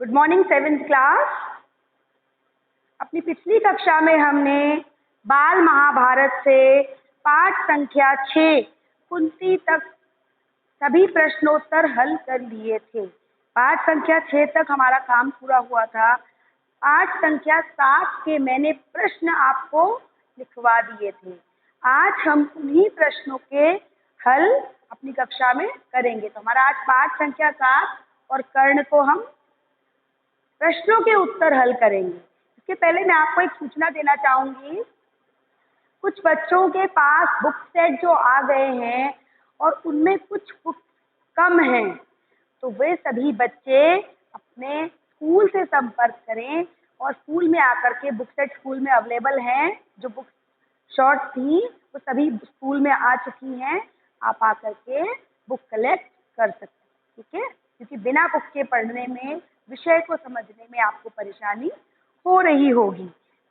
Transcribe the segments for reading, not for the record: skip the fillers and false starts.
Good morning seventh class. अपनी पिछली कक्षा में हमने बाल महाभारत से पाठ संख्या 6 कुंती तक सभी प्रश्नोत्तर हल कर लिए थे। पाठ संख्या 6 तक हमारा काम पूरा हुआ था। पाठ संख्या 7 के मैंने प्रश्न आपको लिखवा दिए थे। आज हम उन्हीं प्रश्नों के हल अपनी कक्षा में करेंगे। तो हमारा आज पाठ संख्या 7 और कर्ण को हम प्रश्नों के उत्तर हल करेंगे। इसके पहले मैं आपको एक सूचना देना चाहूंगी। कुछ बच्चों के पास बुक सेट जो आ गए हैं और उनमें कुछ बुक कम हैं, तो वे सभी बच्चे अपने स्कूल से संपर्क करें और स्कूल में आकर के बुक सेट स्कूल में अवेलेबल हैं। जो बुक शॉर्ट थी वो सभी स्कूल में आ चुकी हैं। आप आकर के बुक कलेक्ट कर सकते हैं, ठीक है? क्योंकि बिना बुक के पढ़ने में, विषय को समझने में आपको परेशानी हो रही होगी।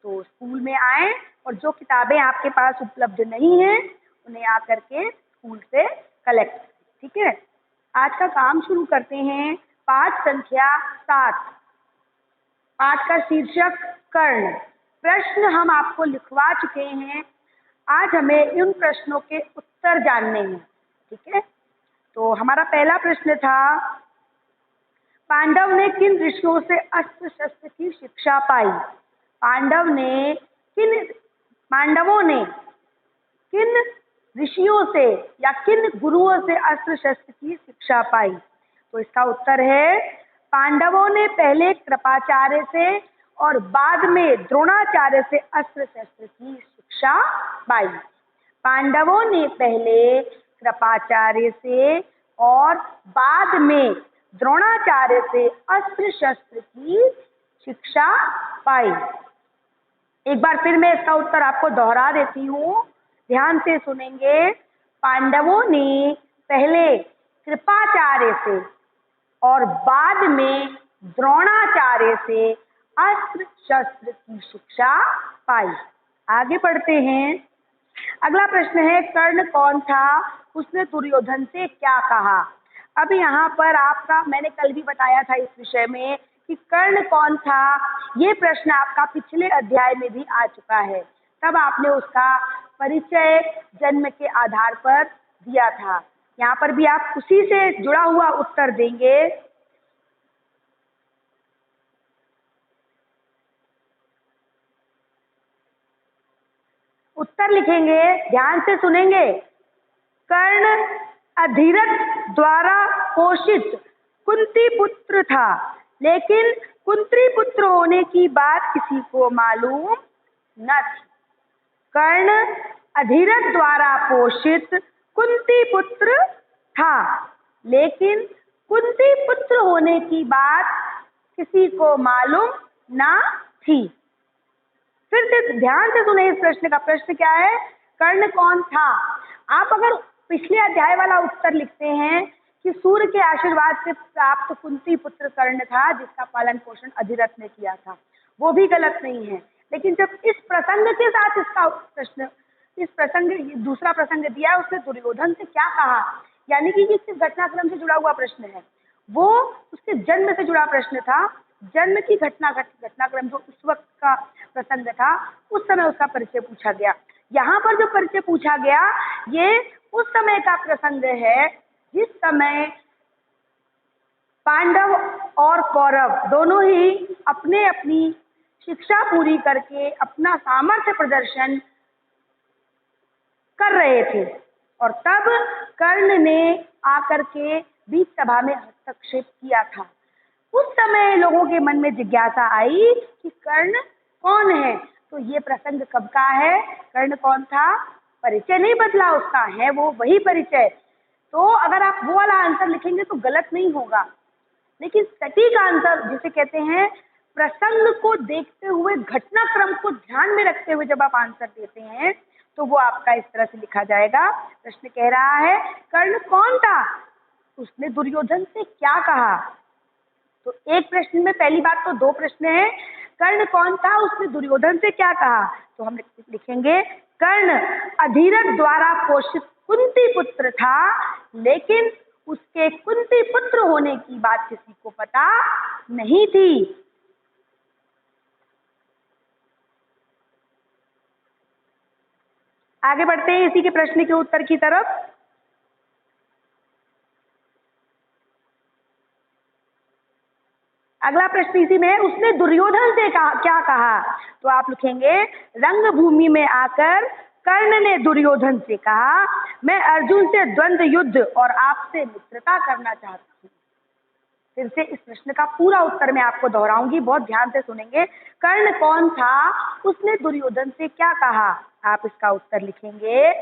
तो स्कूल में आए और जो किताबें आपके पास उपलब्ध नहीं हैं उन्हें आकर के स्कूल से कलेक्ट करें, ठीक है? आज का काम शुरू करते हैं। पाठ संख्या 7, पाठ का शीर्षक कर्ण। प्रश्न हम आपको लिखवा चुके हैं। आज हमें उन प्रश्नों के उत्तर जानने हैं, ठीक है? तो हमारा पहला प्रश्न था, पांडव ने किन ऋषियों से अस्त्र शस्त्र की शिक्षा पाई? पांडवों ने किन ऋषियों से या किन गुरुओं से अस्त्र शस्त्र की शिक्षा पाई? तो इसका उत्तर है, पांडवों ने पहले कृपाचार्य से और बाद में द्रोणाचार्य से अस्त्र शस्त्र की शिक्षा पाई। पांडवों ने पहले कृपाचार्य से और बाद में द्रोणाचार्य से अस्त्र शस्त्र की शिक्षा पाई। एक बार फिर मैं इसका उत्तर आपको दोहरा देती हूँ, ध्यान से सुनेंगे। पांडवों ने पहले कृपाचार्य से और बाद में द्रोणाचार्य से अस्त्र शस्त्र की शिक्षा पाई। आगे बढ़ते हैं। अगला प्रश्न है, कर्ण कौन था? उसने दुर्योधन से क्या कहा? अब यहाँ पर आपका, मैंने कल भी बताया था इस विषय में कि कर्ण कौन था। ये प्रश्न आपका पिछले अध्याय में भी आ चुका है। तब आपने उसका परिचय जन्म के आधार पर दिया था। यहाँ पर भी आप उसी से जुड़ा हुआ उत्तर देंगे। उत्तर लिखेंगे, ध्यान से सुनेंगे। कर्ण अधिरथ द्वारा पोषित कुंती पुत्र था, लेकिन कुंती पुत्र होने की बात किसी को मालूम न थी। कर्ण अधिरथ द्वारा पोषित कुंती पुत्र था, लेकिन कुंती पुत्र होने की बात किसी को मालूम न थी। फिर से ध्यान से सुने इस प्रश्न का। प्रश्न क्या है? कर्ण कौन था? आप अगर पिछले अध्याय वाला उत्तर लिखते हैं कि सूर्य के आशीर्वाद से प्राप्त कुंती पुत्र कर्ण था, जिसका पालन पोषण अधिरथ ने किया था, वो भी गलत नहीं है। लेकिन जब इस प्रसंग के साथ इसका प्रश्न, इस प्रसंग, दूसरा प्रसंग दिया, उसने दुर्योधन से क्या कहा, यानी कि किस घटनाक्रम से जुड़ा हुआ प्रश्न है, वो उसके जन्म से जुड़ा प्रश्न था। जन्म की घटनाक्रम जो उस वक्त का प्रसंग था, उस समय उसका परिचय पूछा गया। यहाँ पर जो परिचय पूछा गया, ये उस समय का प्रसंग है जिस समय पांडव और कौरव दोनों ही अपने अपनी शिक्षा पूरी करके अपना सामर्थ्य प्रदर्शन कर रहे थे, और तब कर्ण ने आकर के बीच सभा में हस्तक्षेप किया था। उस समय लोगों के मन में जिज्ञासा आई कि कर्ण कौन है। तो ये प्रसंग कब का है? कर्ण कौन था? परिचय नहीं बदला उसका, है वो वही परिचय। तो अगर आप वो वाला आंसर लिखेंगे तो गलत नहीं होगा, लेकिन सटीक आंसर जिसे कहते हैं, प्रसंग को देखते हुए, घटनाक्रम को ध्यान में रखते हुए जब आप आंसर देते हैं तो वो आपका इस तरह से लिखा जाएगा। प्रश्न कह रहा है, कर्ण कौन था? उसने दुर्योधन से क्या कहा? तो एक प्रश्न में, पहली बात तो दो प्रश्न है। कर्ण कौन था? उसने दुर्योधन से क्या कहा? तो हम लिखेंगे, कर्ण अधिरथ द्वारा पोषित कुंती पुत्र था, लेकिन उसके कुंती पुत्र होने की बात किसी को पता नहीं थी। आगे बढ़ते हैं इसी के प्रश्न के उत्तर की तरफ। अगला प्रश्न इसी में है, उसने दुर्योधन से क्या कहा? तो आप लिखेंगे, रंगभूमि में आकर कर्ण ने दुर्योधन से कहा, मैं अर्जुन से द्वंद्व युद्ध और आपसे मित्रता करना चाहता हूँ। फिर से इस प्रश्न का पूरा उत्तर मैं आपको दोहराऊंगी, बहुत ध्यान से सुनेंगे। कर्ण कौन था? उसने दुर्योधन से क्या कहा? आप इसका उत्तर लिखेंगे,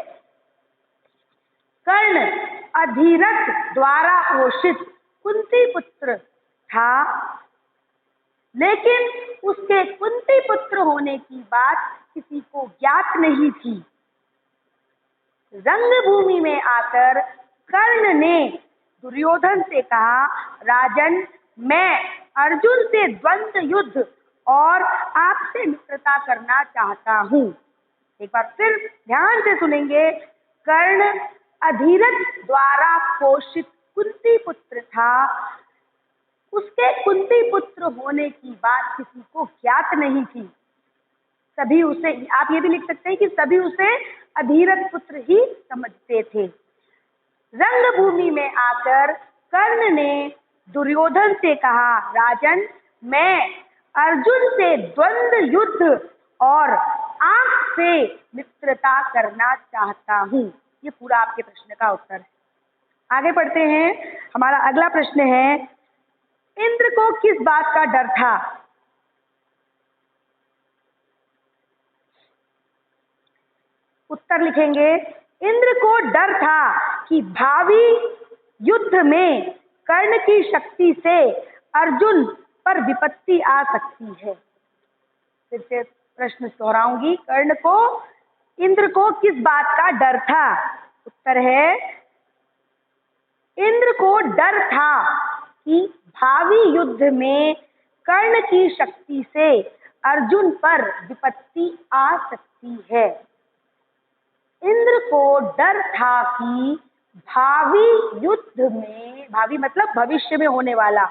कर्ण अधिरथ द्वारा पोषित कुंती पुत्र था, लेकिन उसके कुंती पुत्र होने की बात किसी को ज्ञात नहीं थी। रंगभूमि में आकर कर्ण ने दुर्योधन से कहा, राजन, मैं अर्जुन से द्वंद्व युद्ध और आपसे मित्रता करना चाहता हूँ। एक बार फिर ध्यान से सुनेंगे, कर्ण अधिरथ द्वारा पोषित कुंती पुत्र था, उसके कुंती पुत्र होने की बात किसी को ज्ञात नहीं थी। सभी उसे, आप ये भी लिख सकते हैं कि सभी उसे अधिरथ पुत्र ही समझते थे। रंगभूमि में आकर कर्ण ने दुर्योधन से कहा, राजन, मैं अर्जुन से द्वंद्व युद्ध और आपसे मित्रता करना चाहता हूँ। ये पूरा आपके प्रश्न का उत्तर है। आगे बढ़ते हैं। हमारा अगला प्रश्न है, इंद्र को किस बात का डर था? उत्तर लिखेंगे, इंद्र को डर था कि भावी युद्ध में कर्ण की शक्ति से अर्जुन पर विपत्ति आ सकती है। फिर से प्रश्न दोहराऊंगी, इंद्र को किस बात का डर था? उत्तर है, इंद्र को डर था कि भावी युद्ध में कर्ण की शक्ति से अर्जुन पर विपत्ति आ सकती है। इंद्र को डर था कि भावी युद्ध में, भावी मतलब भविष्य में होने वाला,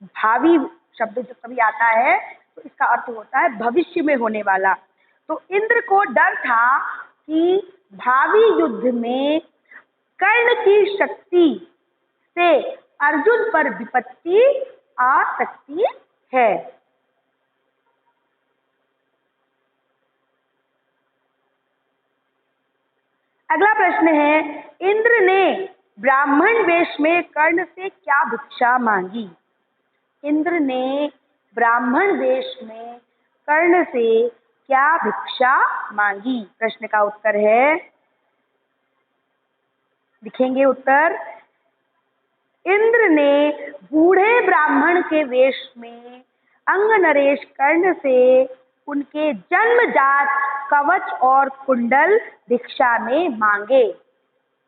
भावी शब्द जब कभी आता है तो इसका अर्थ होता है भविष्य में होने वाला। तो इंद्र को डर था कि भावी युद्ध में कर्ण की शक्ति से अर्जुन पर विपत्ति आ सकती है। अगला प्रश्न है, इंद्र ने ब्राह्मण वेश में कर्ण से क्या भिक्षा मांगी? इंद्र ने ब्राह्मण वेश में कर्ण से क्या भिक्षा मांगी? प्रश्न का उत्तर है, लिखेंगे उत्तर, इंद्र ने बूढ़े ब्राह्मण के वेश में अंग नरेश कर्ण से उनके जन्मजात कवच और कुंडल भिक्षा में मांगे।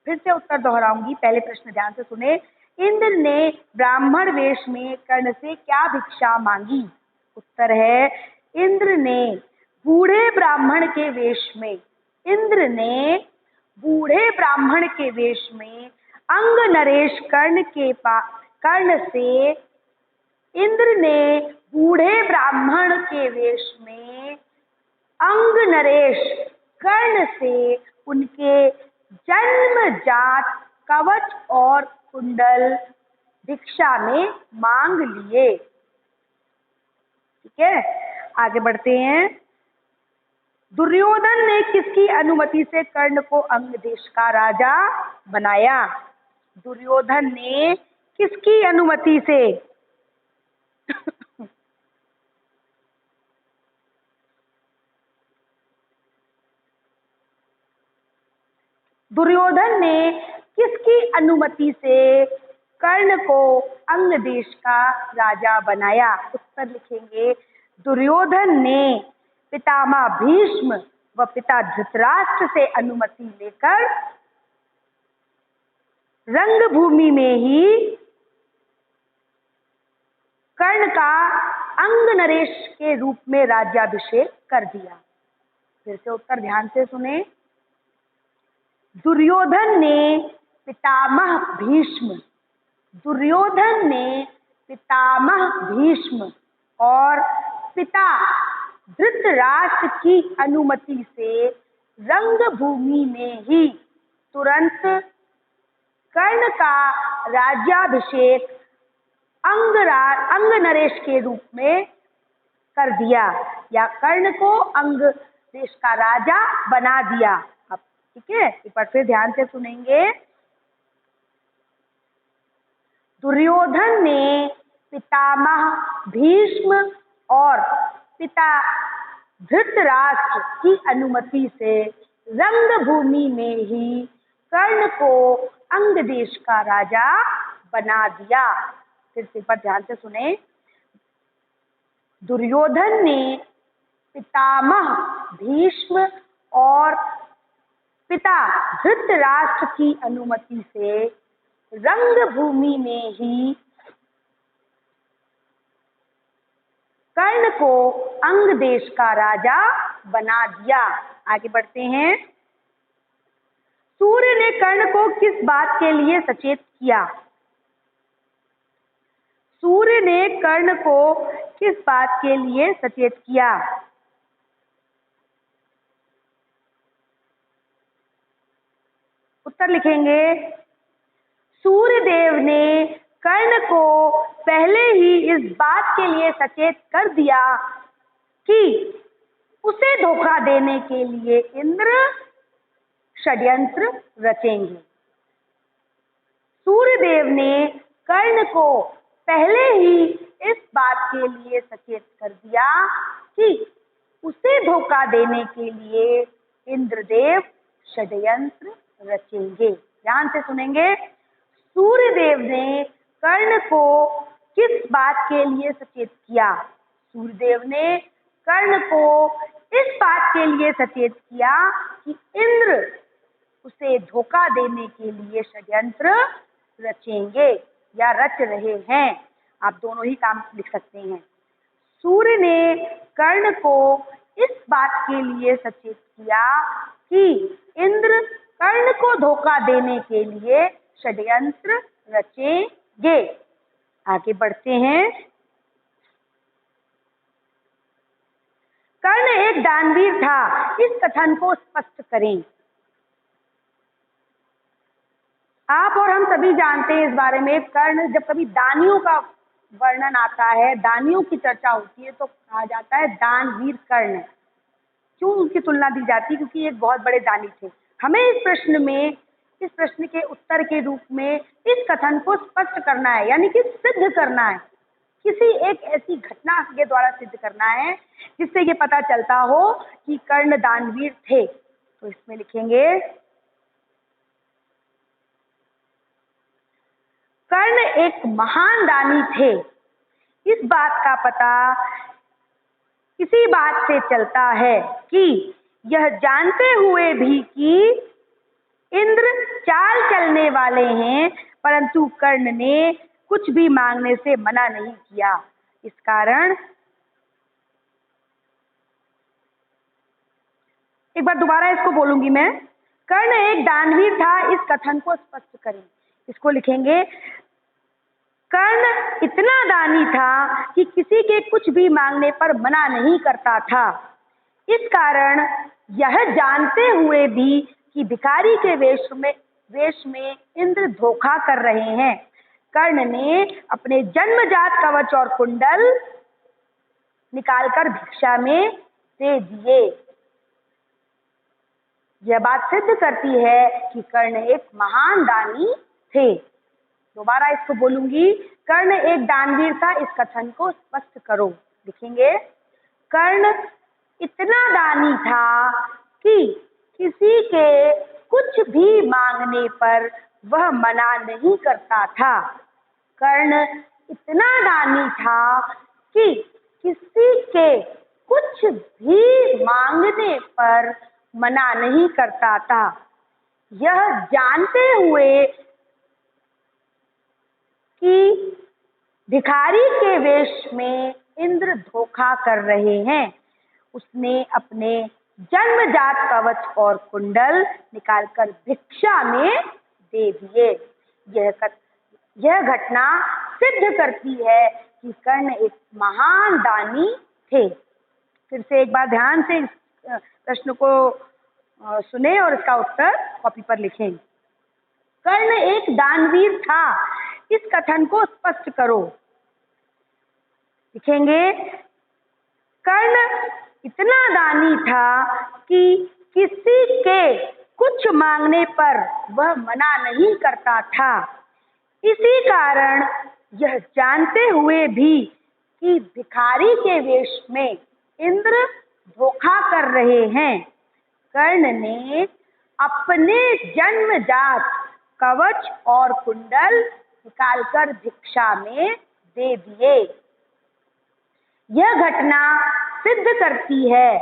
फिर से उत्तर दोहराऊंगी, पहले प्रश्न ध्यान से सुने। इंद्र ने ब्राह्मण वेश में कर्ण से क्या भिक्षा मांगी? उत्तर है, इंद्र ने बूढ़े ब्राह्मण के वेश में, इंद्र ने बूढ़े ब्राह्मण के वेश में अंग नरेश कर्ण से, इंद्र ने बूढ़े ब्राह्मण के वेश में अंग नरेश कर्ण से उनके जन्मजात कवच और कुंडल भिक्षा में मांग लिए। ठीक है, आगे बढ़ते हैं। दुर्योधन ने किसकी अनुमति से कर्ण को अंग देश का राजा बनाया? दुर्योधन ने किसकी अनुमति से? दुर्योधन ने किसकी अनुमति से कर्ण को अंग देश का राजा बनाया? उत्तर लिखेंगे, दुर्योधन ने पितामह भीष्म व पिता धृतराष्ट्र से अनुमति लेकर रंगभूमि में ही कर्ण का अंग नरेश के रूप में राज्याभिषेक कर दिया। फिर से उत्तर ध्यान से सुने, दुर्योधन ने पितामह भीष्म दुर्योधन ने पितामह भीष्म और पिता धृतराष्ट्र की अनुमति से रंगभूमि में ही तुरंत कर्ण का राज्याभिषेक अंग नरेश के रूप में कर दिया, या कर्ण को अंग देश का राजा बना दिया। अब ठीक है, एक बार फिर ध्यान से सुनेंगे। दुर्योधन ने पितामह भीष्म और पिता धृतराष्ट्र की अनुमति से रंगभूमि में ही कर्ण को अंग देश का राजा बना दिया। फिर से पर ध्यान से सुने। दुर्योधन ने पितामह भीष्म और पिता धृतराष्ट्र की अनुमति से रंगभूमि में ही कर्ण को अंग देश का राजा बना दिया। आगे बढ़ते हैं। सूर्य ने कर्ण को किस बात के लिए सचेत किया? सूर्य ने कर्ण को किस बात के लिए सचेत किया? उत्तर लिखेंगे। सूर्यदेव ने कर्ण को पहले ही इस बात के लिए सचेत कर दिया कि उसे धोखा देने के लिए इंद्र षड्यंत्र रचेंगे। सूर्यदेव ने कर्ण को पहले ही इस बात के लिए सचेत कर दिया कि उसे धोखा देने के लिए इंद्रदेव षड्यंत्र रचेंगे। ध्यान से सुनेंगे। सूर्यदेव ने कर्ण को किस बात के लिए सचेत किया? सूर्यदेव ने कर्ण को इस बात के लिए सचेत किया कि इंद्र उसे धोखा देने के लिए षड्यंत्र रचेंगे या रच रहे हैं। आप दोनों ही काम लिख सकते हैं। सूर्य ने कर्ण को इस बात के लिए सचेत किया कि इंद्र कर्ण को धोखा देने के लिए षड्यंत्र रचेंगे। आगे बढ़ते हैं। कर्ण एक दानवीर था, इस कथन को स्पष्ट करें। आप और हम सभी जानते हैं इस बारे में। कर्ण, जब कभी दानियों का वर्णन आता है, दानियों की चर्चा होती है, तो कहा जाता है दानवीर कर्ण। क्यों उनकी तुलना दी जाती है? क्योंकि एक बहुत बड़े दानी थे। हमें इस प्रश्न के उत्तर के रूप में इस कथन को स्पष्ट करना है, यानी कि सिद्ध करना है। किसी एक ऐसी घटना के द्वारा सिद्ध करना है जिससे ये पता चलता हो कि कर्ण दानवीर थे। तो इसमें लिखेंगे, कर्ण एक महान दानी थे। इस बात का पता इसी बात से चलता है कि यह जानते हुए भी कि इंद्र चाल चलने वाले हैं, परंतु कर्ण ने कुछ भी मांगने से मना नहीं किया। इस कारण एक बार दोबारा इसको बोलूंगी मैं। कर्ण एक दानवीर था, इस कथन को स्पष्ट करें। इसको लिखेंगे, कर्ण इतना दानी था कि किसी के कुछ भी मांगने पर मना नहीं करता था। इस कारण यह जानते हुए भी कि भिखारी के वेश में इंद्र धोखा कर रहे हैं, कर्ण ने अपने जन्मजात कवच और कुंडल निकालकर भिक्षा में दे दिए। यह बात सिद्ध करती है कि कर्ण एक महान दानी थे। दोबारा इसको बोलूंगी। कर्ण एक दानवीर था, इस कथन को स्पष्ट करो। लिखेंगे, कर्ण इतना दानी था कि किसी के कुछ भी मांगने पर वह मना नहीं करता था। कर्ण इतना दानी था कि किसी के कुछ भी मांगने पर मना नहीं करता था। यह जानते हुए कि भिखारी के वेश में इंद्र धोखा कर रहे हैं, उसने अपने जन्मजात कवच और कुंडल निकालकर भिक्षा में दे दिए। यह घटना सिद्ध करती है कि कर्ण एक महान दानी थे। फिर से एक बार ध्यान से इस प्रश्न को सुने और इसका उत्तर कॉपी पर लिखें। कर्ण एक दानवीर था, इस कथन को स्पष्ट करो। लिखेंगे, कर्ण इतना दानी था कि किसी के कुछ मांगने पर वह मना नहीं करता था। इसी कारण यह जानते हुए भी कि भिखारी के वेश में इंद्र धोखा कर रहे हैं, कर्ण ने अपने जन्मजात कवच और कुंडल निकालकर भिक्षा में दे दिए। यह घटना सिद्ध करती है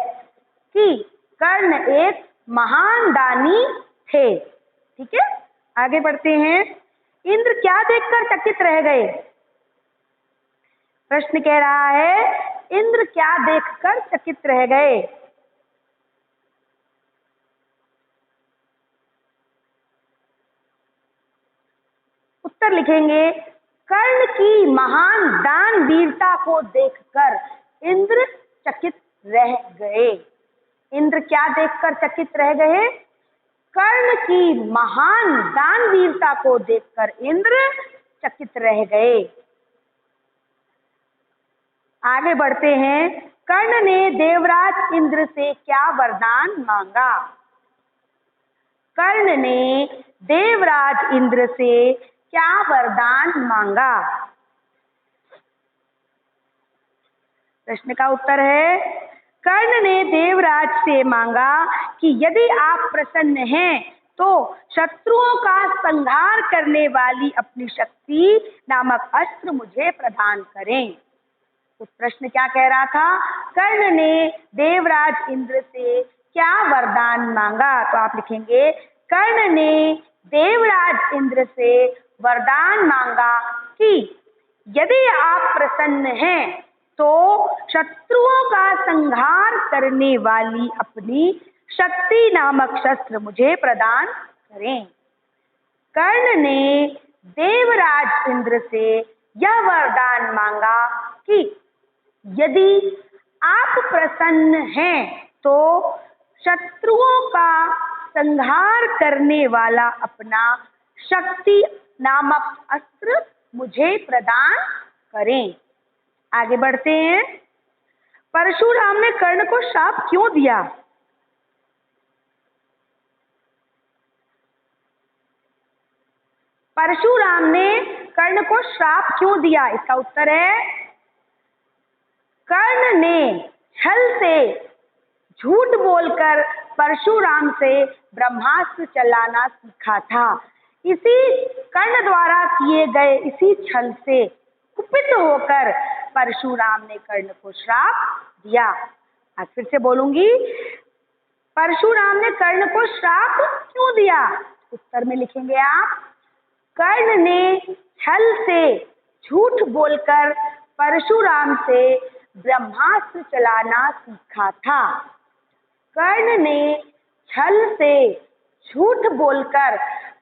कि कर्ण एक महान दानी थे। ठीक है, आगे बढ़ते हैं। इंद्र क्या देखकर चकित रह गए? प्रश्न कह रहा है, इंद्र क्या देखकर चकित रह गए? उत्तर लिखेंगे, कर्ण की महान दान वीरता को देखकर इंद्र चकित रह गए। इंद्र क्या देखकर चकित रह गए? कर्ण की महान दान वीरता को देखकर इंद्र चकित रह गए। आगे बढ़ते हैं। कर्ण ने देवराज इंद्र से क्या वरदान मांगा? कर्ण ने देवराज इंद्र से क्या वरदान मांगा? प्रश्न का उत्तर है, कर्ण ने देवराज से मांगा कि यदि आप प्रसन्न हैं तो शत्रुओं का संहार करने वाली अपनी शक्ति नामक अस्त्र मुझे प्रदान करें। उस प्रश्न क्या कह रहा था? कर्ण ने देवराज इंद्र से क्या वरदान मांगा? तो आप लिखेंगे, कर्ण ने देवराज इंद्र से वरदान मांगा कि यदि आप प्रसन्न हैं तो शत्रुओं का संहार करने वाली अपनी शक्ति नामक शस्त्र मुझे प्रदान करें। कर्ण ने देवराज इंद्र से यह वरदान मांगा कि यदि आप प्रसन्न हैं तो शत्रुओं का संहार करने वाला अपना शक्ति नामक अस्त्र मुझे प्रदान करें। आगे बढ़ते हैं। परशुराम ने कर्ण को श्राप क्यों दिया? परशुराम ने कर्ण को श्राप क्यों दिया? इसका उत्तर है, कर्ण ने छल से झूठ बोलकर परशुराम से ब्रह्मास्त्र चलाना सीखा था। इसी कर्ण द्वारा किए गए इसी छल से कुपित होकर परशुराम ने कर्ण को श्राप दिया। आज फिर से बोलूंगी, परशुराम ने कर्ण को श्राप क्यों दिया? उत्तर में लिखेंगे आप, कर्ण ने छल से झूठ बोलकर परशुराम से ब्रह्मास्त्र चलाना सीखा था। कर्ण ने छल से झूठ बोलकर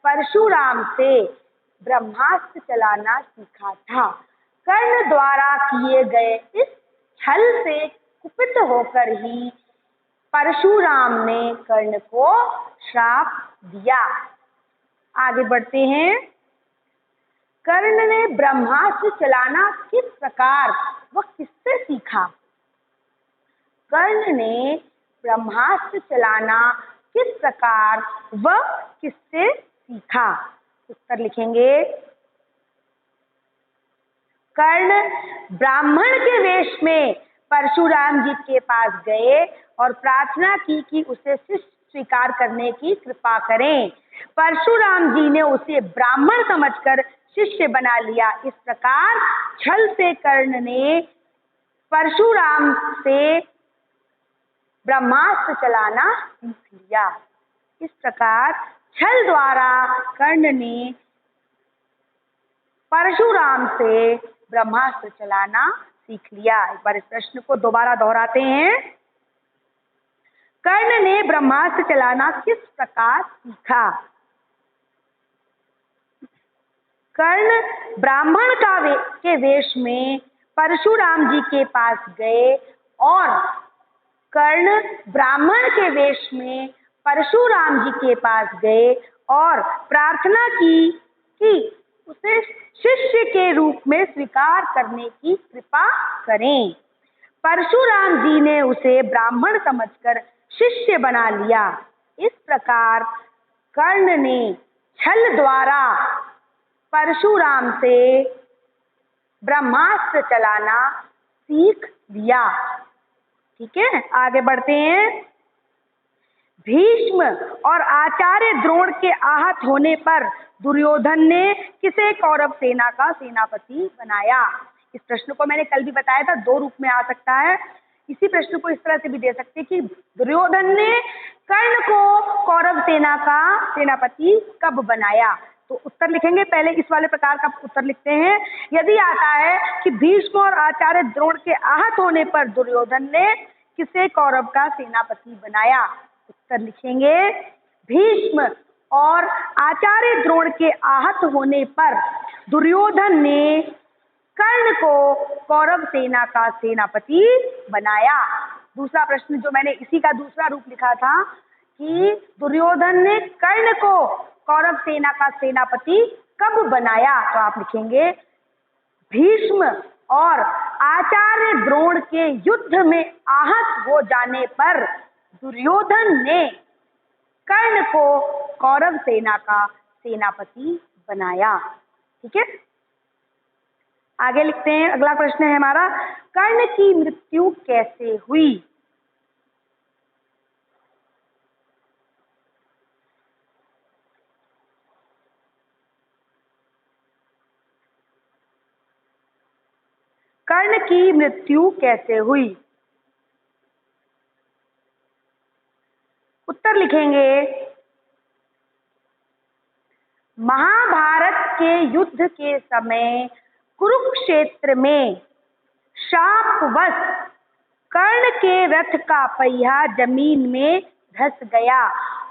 परशुराम से ब्रह्मास्त्र चलाना सीखा था। कर्ण द्वारा किए गए इस छल से कुपित होकर ही परशुराम ने कर्ण को श्राप दिया। आगे बढ़ते हैं। कर्ण ने ब्रह्मास्त्र चलाना किस प्रकार व किससे सीखा? कर्ण ने ब्रह्मास्त्र चलाना किस प्रकार व किससे सीखा? उत्तर लिखेंगे, कर्ण ब्राह्मण के वेश में परशुराम जी के पास गए और प्रार्थना की कि उसे शिष्य स्वीकार करने की कृपा करें। परशुराम जी ने उसे ब्राह्मण समझकर शिष्य बना लिया। इस प्रकार छल से कर्ण ने परशुराम से ब्रह्मास्त्र चलाना सीख लिया। इस प्रकार छल द्वारा कर्ण ने परशुराम से ब्रह्मास्त्र चलाना सीख लिया। एक बार इस प्रश्न को दोबारा दोहराते हैं। कर्ण ने ब्रह्मास्त्र चलाना किस प्रकार सीखा? कर्ण ब्राह्मण के वेश में परशुराम जी के पास गए और कर्ण ब्राह्मण के वेश में परशुराम जी के पास गए और प्रार्थना की कि उसे शिष्य के रूप में स्वीकार करने की कृपा करें। परशुराम जी ने उसे ब्राह्मण समझकर शिष्य बना लिया। इस प्रकार कर्ण ने छल द्वारा परशुराम से ब्रह्मास्त्र चलाना सीख लिया। ठीक है, आगे बढ़ते हैं। भीष्म और आचार्य द्रोण के आहत होने पर दुर्योधन ने किसे कौरव सेना का सेनापति बनाया? इस प्रश्न को मैंने कल भी बताया था, दो रूप में आ सकता है। इसी प्रश्न को इस तरह से भी दे सकते कि दुर्योधन ने कर्ण को कौरव सेना का सेनापति कब बनाया? तो उत्तर लिखेंगे, पहले इस वाले प्रकार का उत्तर लिखते हैं। यदि आता है कि भीष्म और आचार्य द्रोण के आहत होने पर दुर्योधन ने किसे कौरव का सेनापति बनाया? उत्तर लिखेंगे, भीष्म और आचार्य द्रोण के आहत होने पर दुर्योधन ने कर्ण को कौरव सेना का सेनापति बनाया। दूसरा प्रश्न जो मैंने इसी का दूसरा रूप लिखा था कि दुर्योधन ने कर्ण को कौरव सेना का सेनापति कब बनाया? तो आप लिखेंगे, भीष्म और आचार्य द्रोण के युद्ध में आहत हो जाने पर दुर्योधन ने कर्ण को कौरव सेना का सेनापति बनाया। ठीक है, आगे लिखते हैं। अगला प्रश्न है हमारा, कर्ण की मृत्यु कैसे हुई? कर्ण की मृत्यु कैसे हुई? उत्तर लिखेंगे, महाभारत के युद्ध के समय कुरुक्षेत्र में शापवश कर्ण के रथ का पहिया जमीन में धंस गया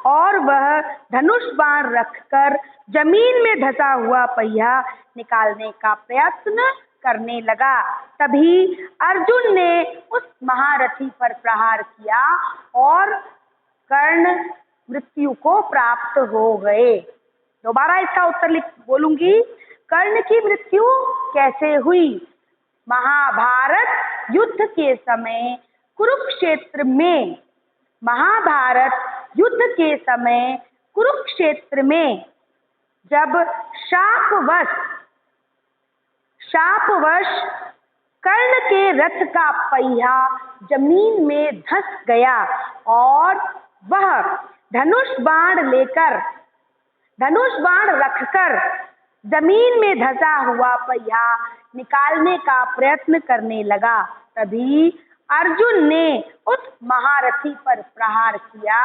और वह धनुष बाण रखकर जमीन में धंसा हुआ पहिया निकालने का प्रयत्न करने लगा। तभी अर्जुन ने उस महारथी पर प्रहार किया और कर्ण मृत्यु को प्राप्त हो गए। दोबारा इसका उत्तर बोलूंगी, कर्ण की मृत्यु कैसे हुई? महाभारत युद्ध के समय कुरुक्षेत्र में, महाभारत युद्ध के समय कुरुक्षेत्र में जब शापवश कर्ण के रथ का पहिया जमीन में धंस गया और वह धनुष बाण रखकर जमीन में धंसा हुआ पहिया निकालने का प्रयत्न करने लगा। तभी अर्जुन ने उस महारथी पर प्रहार किया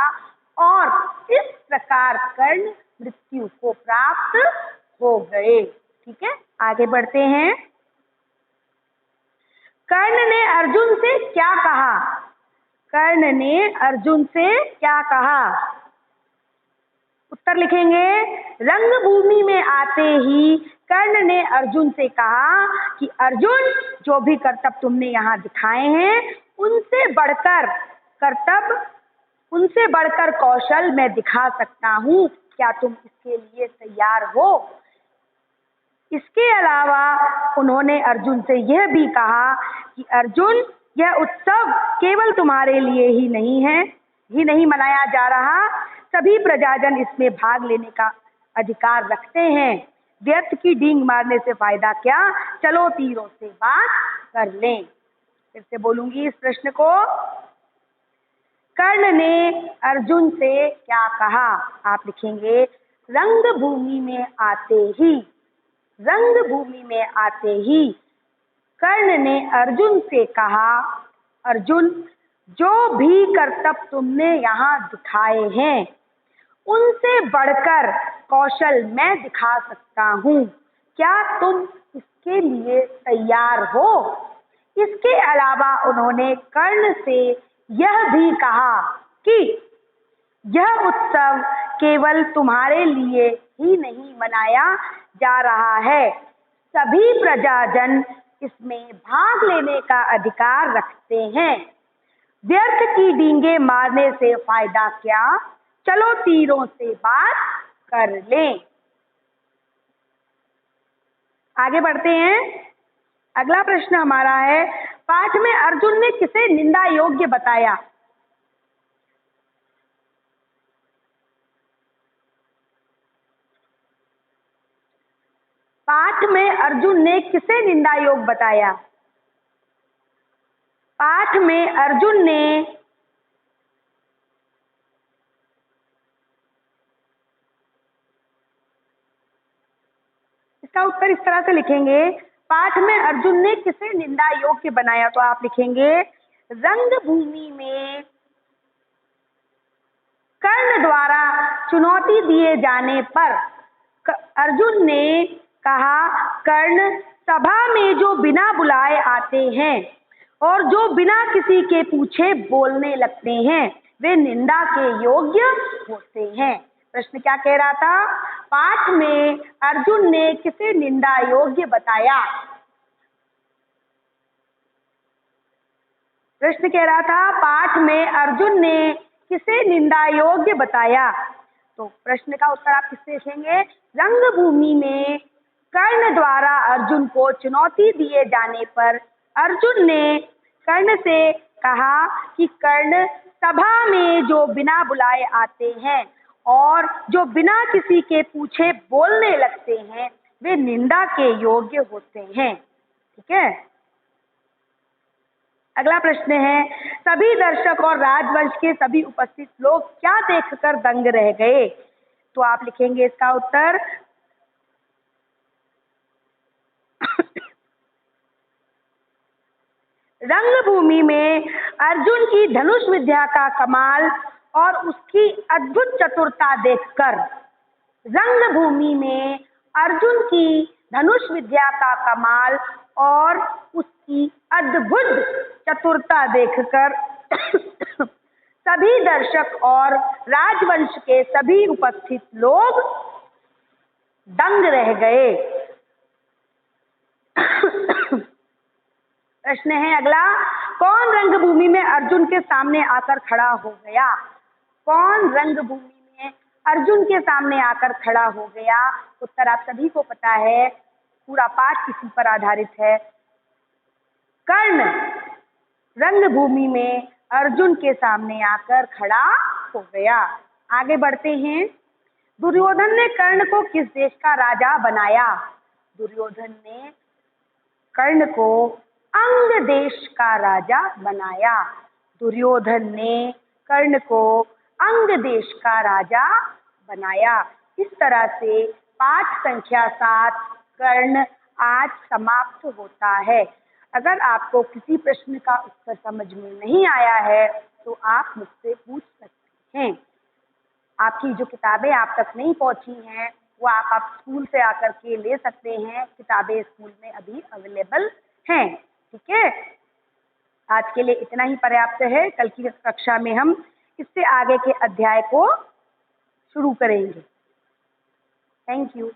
और इस प्रकार कर्ण मृत्यु को प्राप्त हो गए। ठीक है, आगे बढ़ते हैं। कर्ण ने अर्जुन से क्या कहा? कर्ण ने अर्जुन से क्या कहा? उत्तर लिखेंगे, रंगभूमि में आते ही कर्ण ने अर्जुन से कहा कि अर्जुन, जो भी करतब तुमने यहाँ दिखाए हैं उनसे बढ़कर कौशल मैं दिखा सकता हूँ। क्या तुम इसके लिए तैयार हो? इसके अलावा उन्होंने अर्जुन से यह भी कहा कि अर्जुन, यह उत्सव केवल तुम्हारे लिए ही नहीं मनाया जा रहा, सभी प्रजाजन इसमें भाग लेने का अधिकार रखते हैं। व्यर्थ की डींग मारने से फायदा क्या, चलो तीरों से बात कर लें। फिर से बोलूंगी इस प्रश्न को, कर्ण ने अर्जुन से क्या कहा? आप लिखेंगे, रंगभूमि में आते ही कर्ण ने अर्जुन से कहा, अर्जुन, जो भी करतब तुमने यहाँ दिखाए हैं उनसे बढ़कर कौशल मैं दिखा सकता हूँ। क्या तुम इसके लिए तैयार हो? इसके अलावा उन्होंने कर्ण से यह भी कहा कि यह उत्सव केवल तुम्हारे लिए ही नहीं मनाया जा रहा है। सभी प्रजाजन इसमें भाग लेने का अधिकार रखते हैं। व्यर्थ की डींगे मारने से फायदा क्या, चलो तीरों से बात कर लें। आगे बढ़ते हैं। अगला प्रश्न हमारा है, पाठ में अर्जुन ने किसे निंदा योग्य बताया? पाठ में अर्जुन ने किसे निंदा योग्य बताया? पाठ में अर्जुन ने इसका उत्तर इस तरह से लिखेंगे, पाठ में अर्जुन ने किसे निंदा योग्य बनाया? तो आप लिखेंगे, रंगभूमि में कर्ण द्वारा चुनौती दिए जाने पर अर्जुन ने कहा, कर्ण सभा में जो बिना बुलाए आते हैं और जो बिना किसी के पूछे बोलने लगते हैं वे निंदा के योग्य होते हैं। प्रश्न क्या कह रहा था? पाठ में अर्जुन ने किसे निंदा योग्य बताया? प्रश्न कह रहा था, पाठ में अर्जुन ने किसे निंदा योग्य बताया? तो प्रश्न का उत्तर आप किससे लिखेंगे? रंगभूमि में कर्ण द्वारा अर्जुन को चुनौती दिए जाने पर अर्जुन ने कर्ण से कहा कि कर्ण सभा में जो बिना बुलाए आते हैं और जो बिना किसी के पूछे बोलने लगते हैं वे निंदा के योग्य होते हैं। ठीक है। अगला प्रश्न है, सभी दर्शक और राजवंश के सभी उपस्थित लोग क्या देखकर दंग रह गए? तो आप लिखेंगे इसका उत्तर, रंगभूमि में अर्जुन की धनुष विद्या का कमाल और उसकी अद्भुत चतुरता देखकर, रंगभूमि में अर्जुन की धनुष विद्या का कमाल और उसकी अद्भुत चतुरता देखकर सभी दर्शक और राजवंश के सभी उपस्थित लोग दंग रह गए। प्रश्न है अगला, कौन रंगभूमि में अर्जुन के सामने आकर खड़ा हो गया? कौन रंगभूमि में अर्जुन के सामने आकर खड़ा हो गया? उत्तर आप सभी को पता है, पूरा पाठ इसी पर आधारित है। कर्ण रंगभूमि में अर्जुन के सामने आकर खड़ा हो गया। आगे बढ़ते हैं। दुर्योधन ने कर्ण को किस देश का राजा बनाया? दुर्योधन ने कर्ण को अंग देश का राजा बनाया। दुर्योधन ने कर्ण को अंग देश का राजा बनाया। इस तरह से पाठ संख्या 7 कर्ण आज समाप्त होता है। अगर आपको किसी प्रश्न का उत्तर समझ में नहीं आया है तो आप मुझसे पूछ सकते हैं। आपकी जो किताबें आप तक नहीं पहुंची हैं वो आप स्कूल से आकर के ले सकते हैं। किताबें स्कूल में अभी अवेलेबल हैं। ठीक है, आज के लिए इतना ही पर्याप्त है। कल की कक्षा में हम इससे आगे के अध्याय को शुरू करेंगे। Thank you.